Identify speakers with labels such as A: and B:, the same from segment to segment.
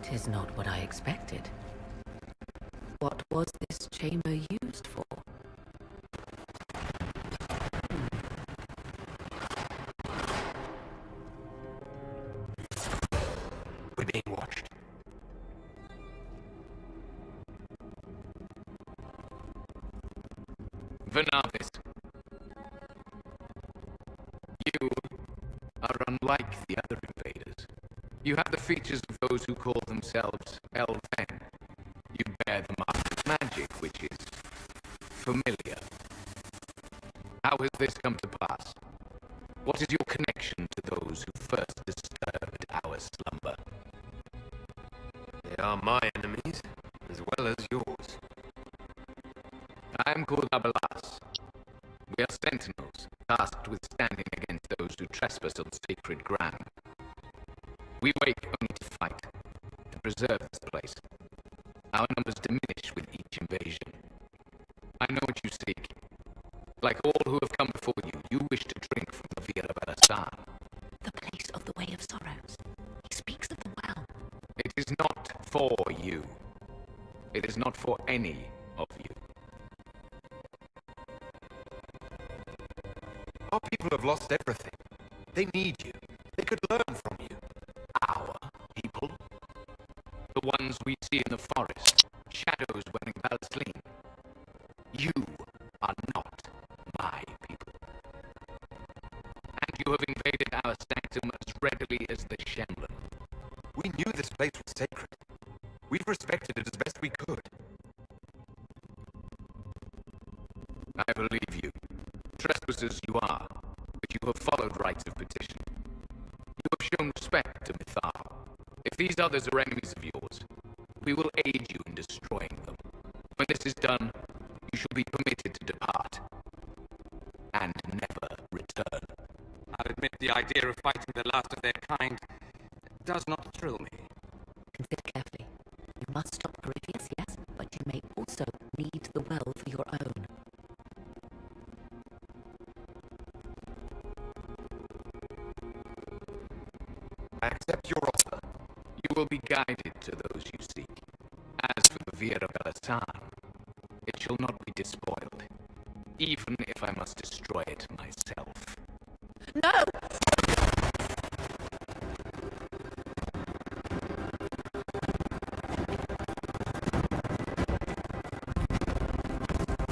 A: 'Tis not what I expected. What was this chamber used for?
B: We're being watched.
C: Vernavis, you are unlike the other invaders. You have the features of those who call themselves Elven. You bear the mark of magic, which is familiar. How has this come to pass? What is your connection to those who first disturbed our slumber?
B: They are my enemies, as well as yours.
C: I am called Abelas. We are sentinels, tasked with standing against those who trespass on sacred ground. We wake only to fight, to preserve this place. Our numbers diminish with each invasion. I know what you seek. Like all who have come before you, you wish to drink from the Via Balasan.
A: The place of the Way of Sorrows. He speaks of the well.
C: It is not for you. It is not for any of you.
B: Our people have lost everything. They need you. They could learn from you.
C: Our people? The ones we see in the forest, shadows wearing Balasleen. You are not my people. And you have invaded our sanctum as readily as the Shemlin.
B: We knew this place was sacred. We've respected it as best we could.
C: I believe you. Trespassers you are, but you have followed rites of petition. You have shown respect to Mithar. If these others are enemies of yours, we will aid you in destroying them. When this is done, you shall be permitted to depart. And never return.
D: I'll admit the idea of fighting the last of their kind does not thrill me.
A: Consider carefully. You must stop Corypheus, yes, but you may also need the well for your own.
B: I accept your offer.
C: You will be guided to those you seek. As for the Via Balasan, it shall not be despoiled, even if I must destroy it myself.
A: No!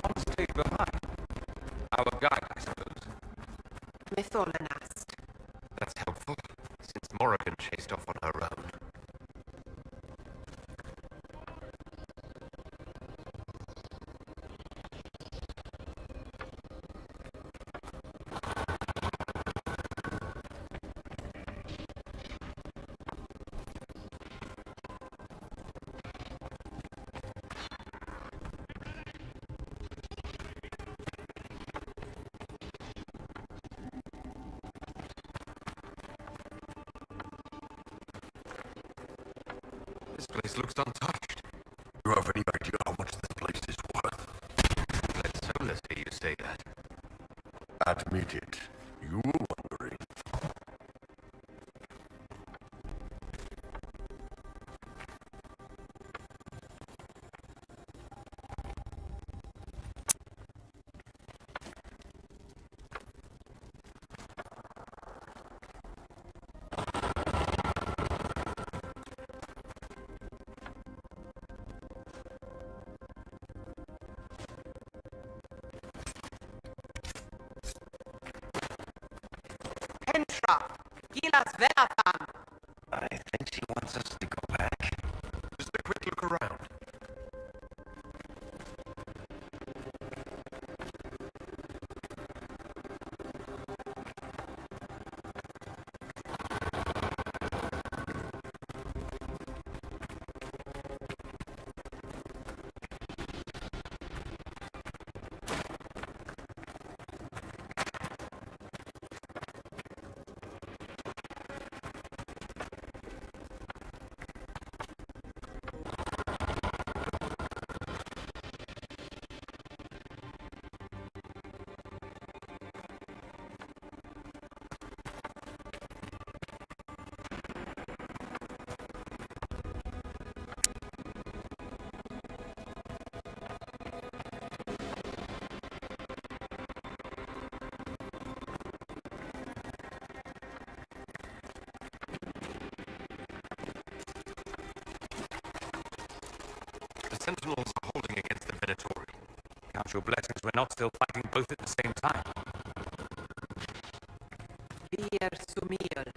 B: What stayed behind? Our guide, I suppose.
E: Mytholanast.
B: That's helpful, since Morrigan chased off on her own. This place looks untouched.
F: You have any idea how much this place is worth?
B: Let's hear you say that.
F: Admit it. You were wondering.
E: Pentra. Gilas Venathan.
B: I think she wants us to go back. Just a quick look around. Sentinels are holding against the Venatori?
D: Count your blessings we're not still fighting both at the same time.
E: Bier Sumir.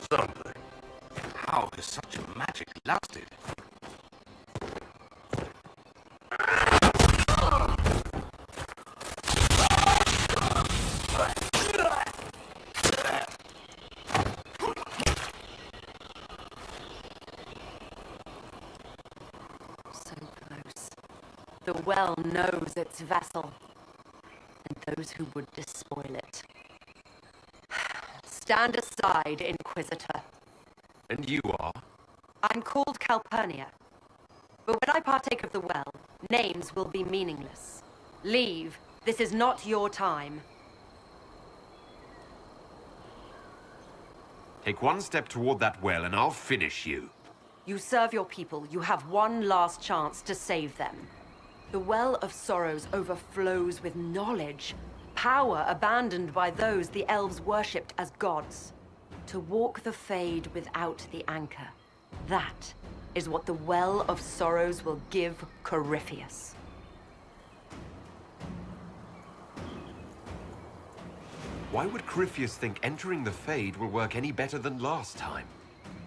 F: Something.
D: How has such a magic lasted?
A: So close. The well knows its vessel, and those who would despoil it. Stand aside, Inquisitor.
B: And you are?
A: I'm called Calpurnia. But when I partake of the well, names will be meaningless. Leave. This is not your time.
G: Take one step toward that well and I'll finish you.
A: You serve your people. You have one last chance to save them. The Well of Sorrows overflows with knowledge, power abandoned by those the elves worshipped as gods. To walk the Fade without the anchor. That is what the Well of Sorrows will give Corypheus.
G: Why would Corypheus think entering the Fade will work any better than last time?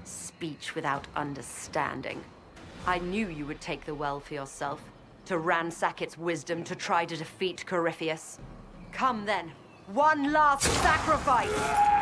A: Speech without understanding. I knew you would take the well for yourself, to ransack its wisdom to try to defeat Corypheus. Come then, one last sacrifice!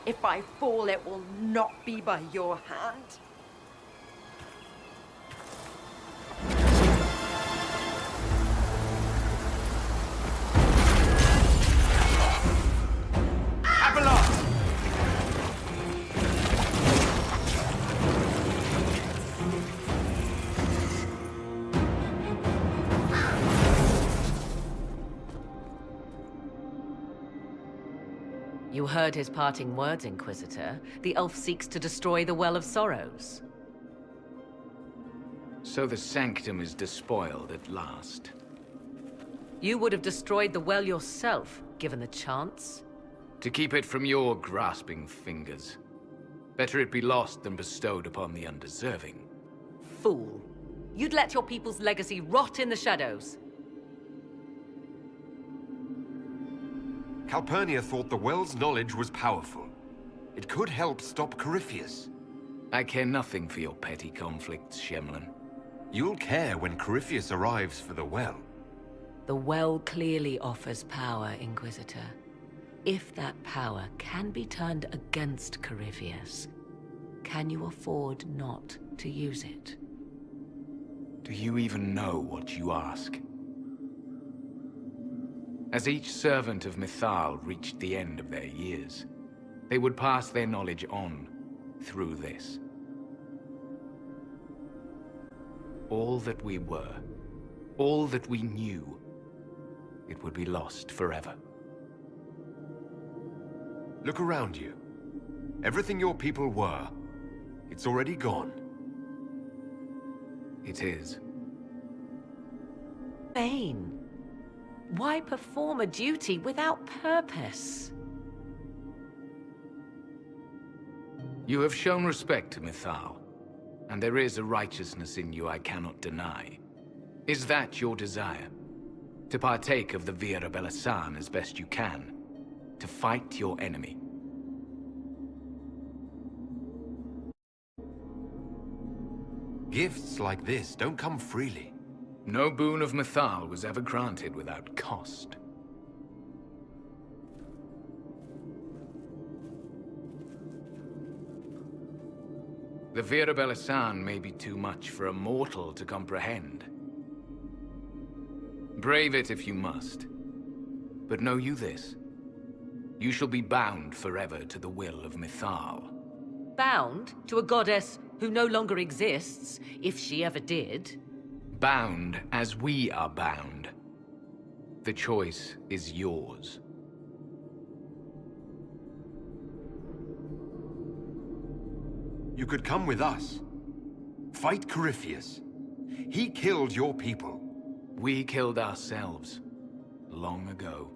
A: If I fall, it will not be by your hand.
H: You heard his parting words, Inquisitor. The elf seeks to destroy the Well of Sorrows.
C: So the Sanctum is despoiled at last.
H: You would have destroyed the well yourself, given the chance.
C: To keep it from your grasping fingers. Better it be lost than bestowed upon the undeserving.
H: Fool. You'd let your people's legacy rot in the shadows.
G: Calpurnia thought the well's knowledge was powerful. It could help stop Corypheus.
C: I care nothing for your petty conflicts, Shemlin.
G: You'll care when Corypheus arrives for the well.
H: The well clearly offers power, Inquisitor. If that power can be turned against Corypheus, can you afford not to use it?
C: Do you even know what you ask? As each servant of Mythal reached the end of their years, they would pass their knowledge on through this. All that we were, all that we knew, it would be lost forever.
G: Look around you. Everything your people were, it's already gone.
C: It is.
H: Bane, why perform a duty without purpose?
C: You have shown respect to Mythal, and there is a righteousness in you I cannot deny. Is that your desire? To partake of the Vira Belasan as best you can? To fight your enemy?
G: Gifts like this don't come freely.
C: No boon of Mythal was ever granted without cost. The Vira Belasan may be too much for a mortal to comprehend. Brave it if you must. But know you this. You shall be bound forever to the will of Mythal.
H: Bound to a goddess who no longer exists, if she ever did.
C: Bound as we are bound. The choice is yours.
G: You could come with us. Fight Corypheus. He killed your people.
C: We killed ourselves. Long ago.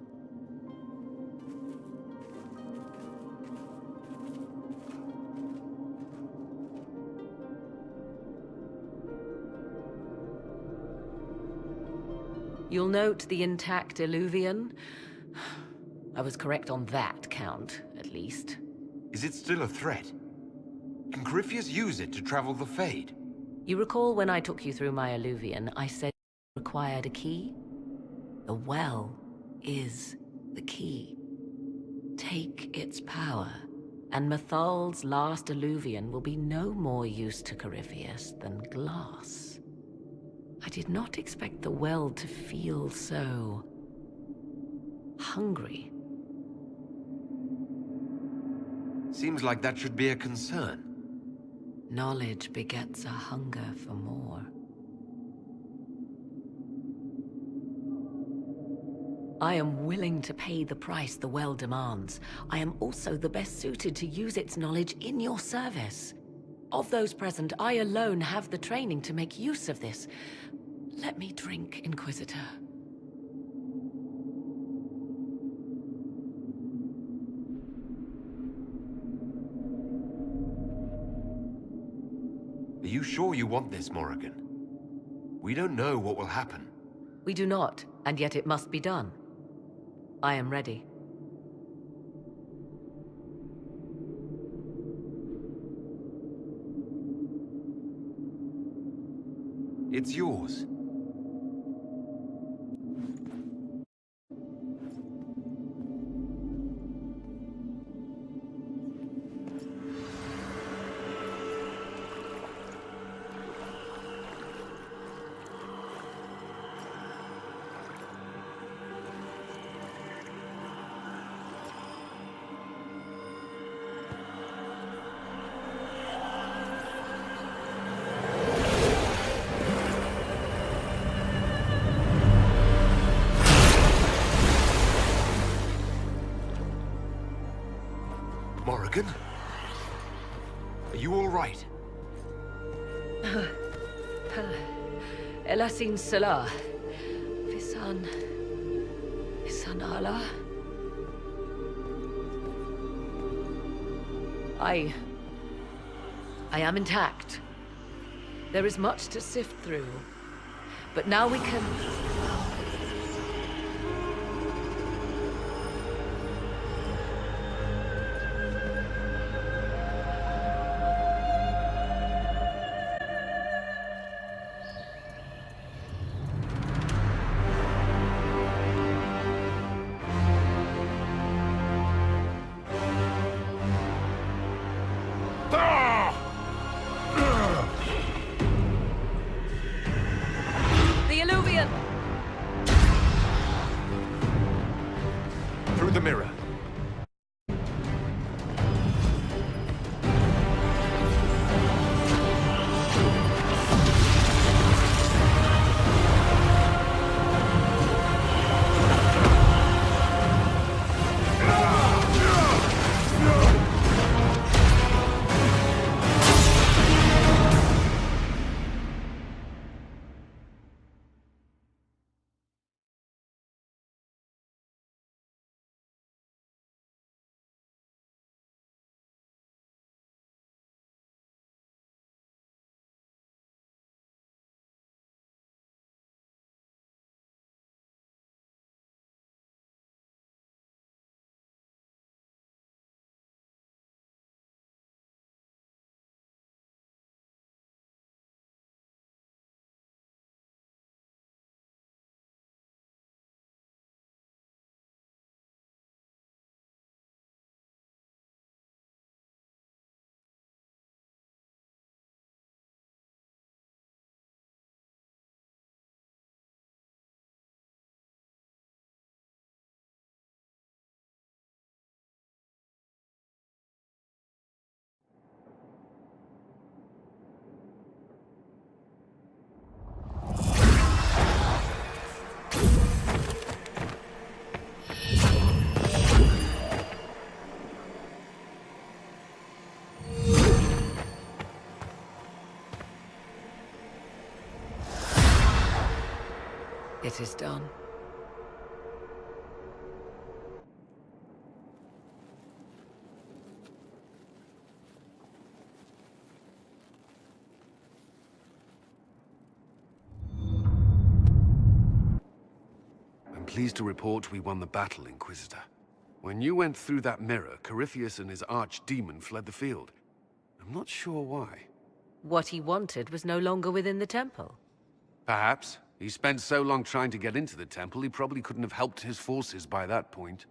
H: You'll note the intact Illuvian. I was correct on that count, at least.
G: Is it still a threat? Can Corypheus use it to travel the Fade?
H: You recall when I took you through my Illuvian, I said it required a key? The well is the key. Take its power, and Mythal's last Illuvian will be no more use to Corypheus than glass. I did not expect the well to feel so hungry.
G: Seems like that should be a concern.
H: Knowledge begets a hunger for more. I am willing to pay the price the well demands. I am also the best suited to use its knowledge in your service. Of those present, I alone have the training to make use of this. Let me drink, Inquisitor.
G: Are you sure you want this, Morrigan? We don't know what will happen.
H: We do not, and yet it must be done. I am ready.
G: It's yours. dragon? Are you all right?
H: Elasin Salah. Visan Allah. I am intact. There is much to sift through. But now we can... The Illuvian!
G: Through the mirror.
H: It is done.
G: I'm pleased to report we won the battle, Inquisitor. When you went through that mirror, Corypheus and his archdemon fled the field. I'm not sure why.
H: What he wanted was no longer within the temple.
G: Perhaps. He spent so long trying to get into the temple, he probably couldn't have helped his forces by that point.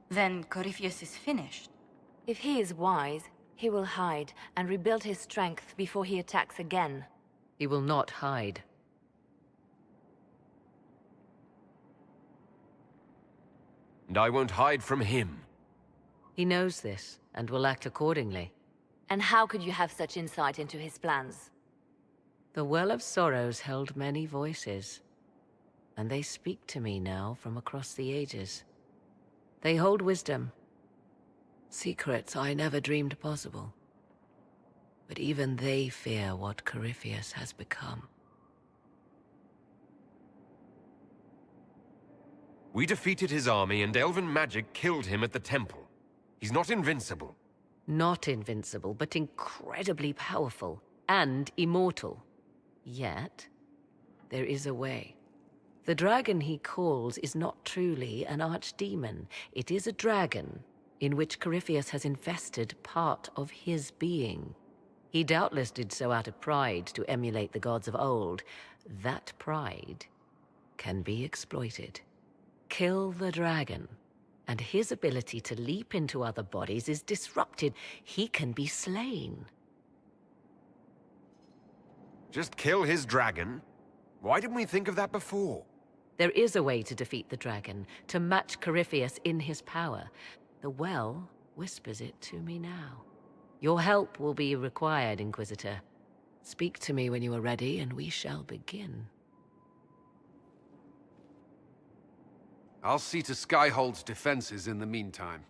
I: Then Corypheus is finished.
J: If he is wise, he will hide and rebuild his strength before he attacks again.
H: He will not hide.
B: And I won't hide from him.
H: He knows this, and will act accordingly.
J: And how could you have such insight into his plans?
H: The Well of Sorrows held many voices, and they speak to me now from across the ages. They hold wisdom, secrets I never dreamed possible. But even they fear what Corypheus has become.
B: We defeated his army and elven magic killed him at the temple. He's not invincible.
H: Not invincible, but incredibly powerful and immortal. Yet, there is a way. The dragon he calls is not truly an archdemon. It is a dragon in which Corypheus has invested part of his being. He doubtless did so out of pride to emulate the gods of old. That pride can be exploited. Kill the dragon, and his ability to leap into other bodies is disrupted. He can be slain.
B: Just kill his dragon? Why didn't we think of that before?
H: There is a way to defeat the dragon, to match Corypheus in his power. The Well whispers it to me now. Your help will be required, Inquisitor. Speak to me when you are ready, and we shall begin.
G: I'll see to Skyhold's defenses in the meantime.